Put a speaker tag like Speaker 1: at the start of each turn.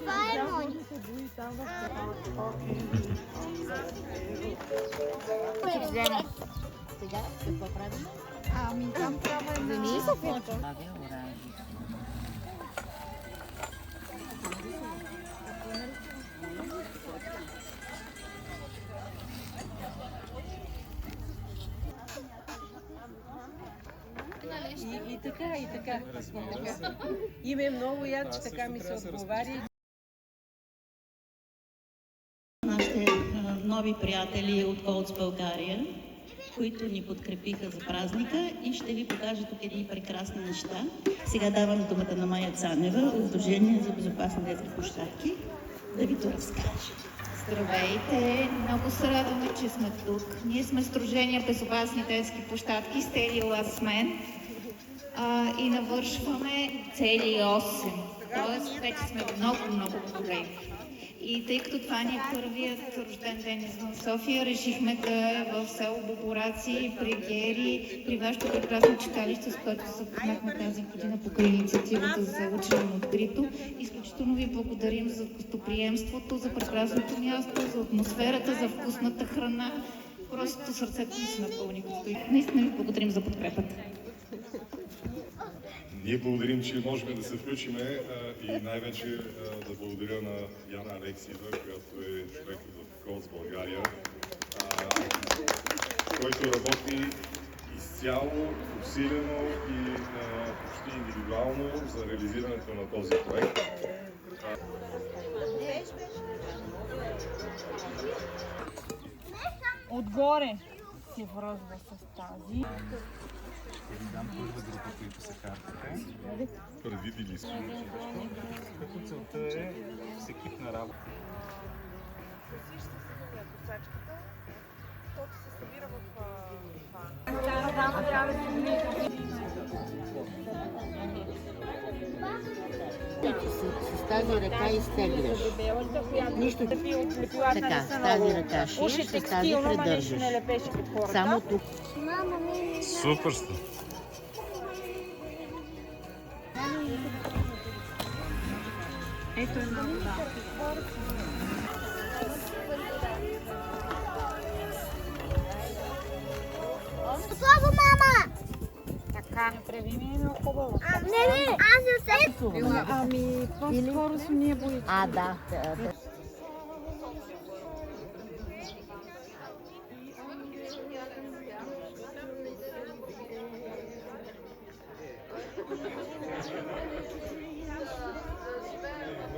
Speaker 1: Това е мой.
Speaker 2: Ще взема. Сега какво правим?
Speaker 1: Ами там трябва една софетка.
Speaker 3: И така, и така. Им е много яд, че така ми се отговаря.
Speaker 4: Нашите нови приятели от Колц България, които ни подкрепиха за празника и ще ви покажа тук едни прекрасни неща. Сега давам думата на Майя Цанева от Сдружение за безопасни детски площадки да ви то разкаже.
Speaker 5: Здравейте! Много се радваме, че сме тук. Ние сме Сдружение Безопасни детски площадки с цели Last Man и навършваме цели 8. Тоест вече сме много големи. И тъй като това ни е първият рожден ден извън София, решихме да е в село Бобораци, при Гери, при вашето прекрасно читалище, с което се запознахме тази година покрай инициативата за учене на открито. Изключително ви благодарим за гостоприемството, за прекрасното място, за атмосферата, за вкусната храна. Просто сърцето ми се напълни. Наистина ви благодарим за подкрепата.
Speaker 6: Ние благодарим, че можем да се включиме и най-вече да благодаря на Яна Алексиева, която е човек в Колц България, който работи изцяло, усилено и почти индивидуално за реализирането на този проект.
Speaker 7: Отгоре се връзва с тази.
Speaker 8: Ще ви дам първа група, които са картите.
Speaker 6: Предвидили сме.
Speaker 8: Като целта е с екипна работа.
Speaker 2: С тази ръка изтегляш. Нищо. Така, с тази ръка шиеш, с тази придържаш. Само тук.
Speaker 6: Супер сте!
Speaker 7: Ето една вода.
Speaker 1: Слава, мама!
Speaker 7: Така. Прави ми едно хубаво.
Speaker 1: Не, аз не се...
Speaker 7: Ами, по-скоро са ние боите.
Speaker 2: А, да.